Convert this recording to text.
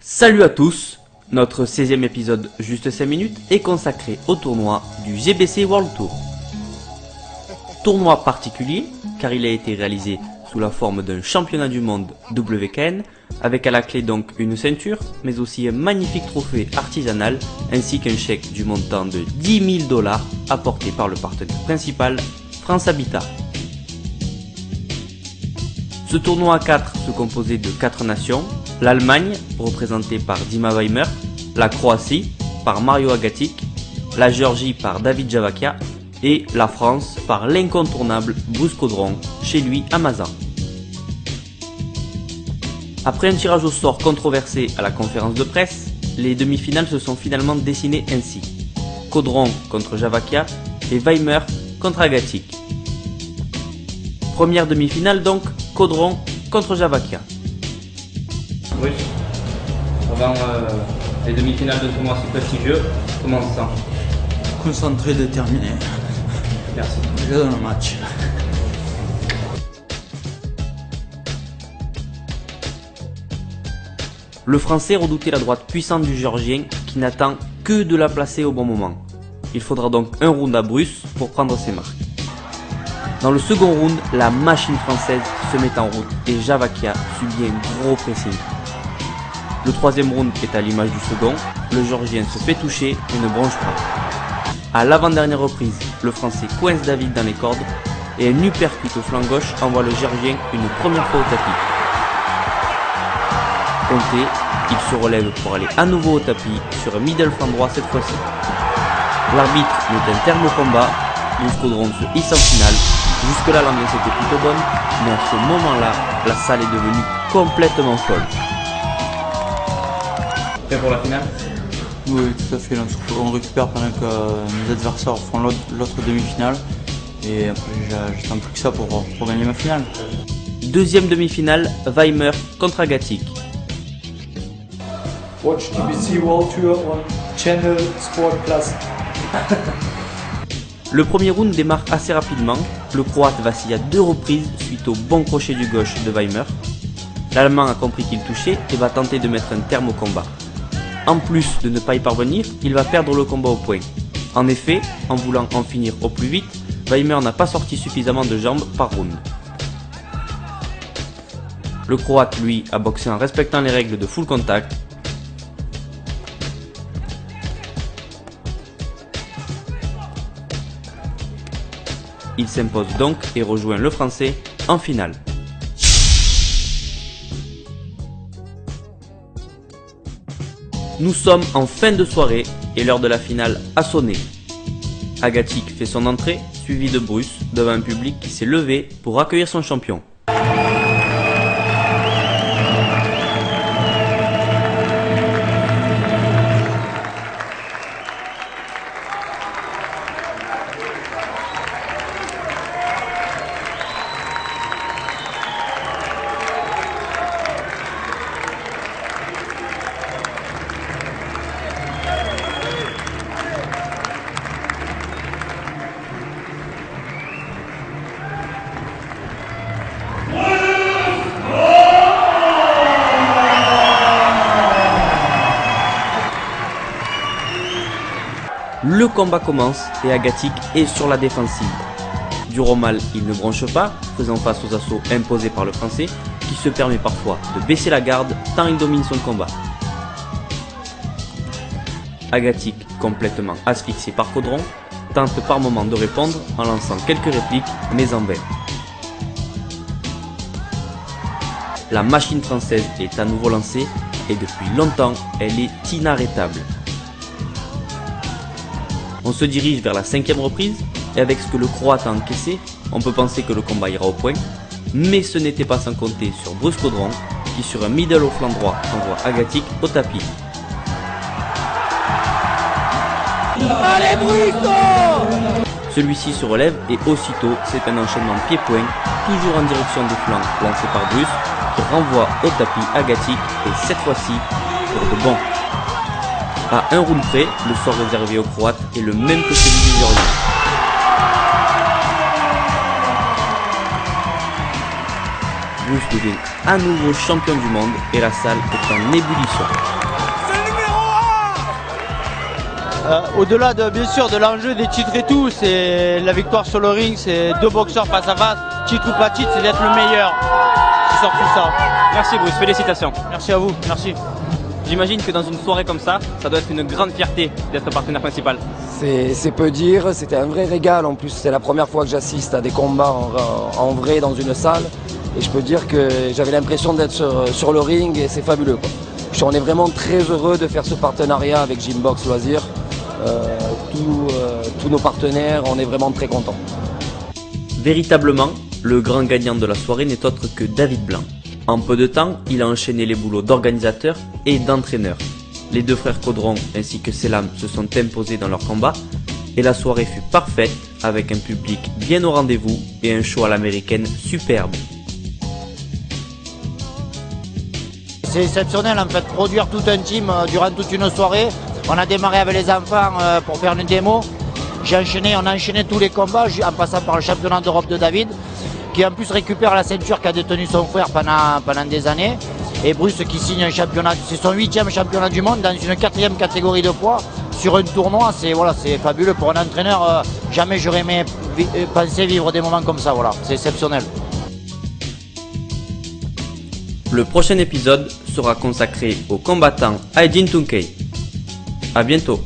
Salut à tous, notre 16e épisode Juste 5 minutes est consacré au tournoi du GBC World Tour. Tournoi particulier car il a été réalisé sous la forme d'un championnat du monde WKN avec à la clé donc une ceinture mais aussi un magnifique trophée artisanal ainsi qu'un chèque du montant de 10 000 $ apporté par le partenaire principal France Habitat. Ce tournoi à 4 se composait de 4 nations, l'Allemagne, représentée par Dima Weimer, la Croatie, par Mario Agatic, la Géorgie par David Javakia, et la France par l'incontournable Bruce Caudron, chez lui à Mazan. Après un tirage au sort controversé à la conférence de presse, les demi-finales se sont finalement dessinées ainsi. Caudron contre Javakia et Weimer contre Agatic. Première demi-finale donc, Caudron contre Javakia. Oui, avant les demi-finales de tournoi si prestigieux, comment on se sent? Concentré, déterminé. Merci. Je donne le match. Le Français redoutait la droite puissante du Géorgien qui n'attend que de la placer au bon moment. Il faudra donc un round à Bruce pour prendre ses marques. Dans le second round, la machine française se met en route et Javakia subit un gros pressing. Le troisième round est à l'image du second, le Géorgien se fait toucher et ne bronche pas. À l'avant-dernière reprise, le Français coince David dans les cordes et un uppercut au flanc gauche envoie le Géorgien une première fois au tapis. Compté, il se relève pour aller à nouveau au tapis sur un middle flanc droit cette fois-ci. L'arbitre met un terme au combat, Bruce Caudron se hisse en finale. Jusque-là l'ambiance était plutôt bonne, mais à ce moment-là, la salle est devenue complètement folle. Prêt pour la finale? Oui, tout à fait. On récupère pendant que nos adversaires font l'autre demi-finale. Et après, j'attends plus que ça pour gagner ma finale. Deuxième demi-finale, Weimer contre Agatic. Watch GBC World Tour on Channel Sport Plus. Le premier round démarre assez rapidement, le Croate vacille à 2 reprises suite au bon crochet du gauche de Weimer. L'Allemand a compris qu'il touchait et va tenter de mettre un terme au combat. En plus de ne pas y parvenir, il va perdre le combat au point. En effet, en voulant en finir au plus vite, Weimer n'a pas sorti suffisamment de jambes par round. Le Croate, lui, a boxé en respectant les règles de full contact. Il s'impose donc et rejoint le Français en finale. Nous sommes en fin de soirée et l'heure de la finale a sonné. Agatic fait son entrée, suivi de Bruce, devant un public qui s'est levé pour accueillir son champion. Le combat commence et Agatic est sur la défensive. Dur au mal, il ne bronche pas, faisant face aux assauts imposés par le Français, qui se permet parfois de baisser la garde tant il domine son combat. Agatic, complètement asphyxié par Caudron, tente par moments de répondre en lançant quelques répliques, mais en vain. La machine française est à nouveau lancée et depuis longtemps, elle est inarrêtable. On se dirige vers la 5e reprise et avec ce que le Croate a encaissé, on peut penser que le combat ira au point, mais ce n'était pas sans compter sur Bruce Caudron qui sur un middle au flanc droit envoie Agatic au tapis. Allez Bruce! Celui-ci se relève et aussitôt c'est un enchaînement pied-point, toujours en direction des flancs lancé par Bruce, qui renvoie au tapis Agatic et cette fois-ci pour de bon. À un round près, le sort réservé aux Croates est le même que celui du Géorgien. Bruce devient à nouveau champion du monde et la salle est en ébullition. Au-delà bien sûr de l'enjeu des titres et tout, c'est la victoire sur le ring, c'est 2 boxeurs face à face, titre ou pas titre, c'est d'être le meilleur qui sort tout ça. Merci Bruce, félicitations. Merci à vous, merci. J'imagine que dans une soirée comme ça doit être une grande fierté d'être partenaire principal. C'est peu dire, c'était un vrai régal. En plus, c'est la première fois que j'assiste à des combats en vrai dans une salle. Et je peux dire que j'avais l'impression d'être sur le ring et c'est fabuleux, quoi. On est vraiment très heureux de faire ce partenariat avec Gymbox Loisirs. Tous nos partenaires, on est vraiment très contents. Véritablement, le grand gagnant de la soirée n'est autre que David Blanc. En peu de temps, il a enchaîné les boulots d'organisateur et d'entraîneur. Les 2 frères Caudron ainsi que Selam se sont imposés dans leur combat et la soirée fut parfaite avec un public bien au rendez-vous et un show à l'américaine superbe. C'est exceptionnel en fait, produire tout un team durant toute une soirée. On a démarré avec les enfants pour faire une démo. On a enchaîné tous les combats en passant par le championnat d'Europe de David, qui en plus récupère la ceinture qu'a détenue son frère pendant des années. Et Bruce qui signe un championnat, c'est son 8e championnat du monde dans une 4e catégorie de poids sur un tournoi. C'est fabuleux pour un entraîneur. Jamais j'aurais aimé penser vivre des moments comme ça. Voilà, c'est exceptionnel. Le prochain épisode sera consacré au combattant Aydin Tuncay. À bientôt.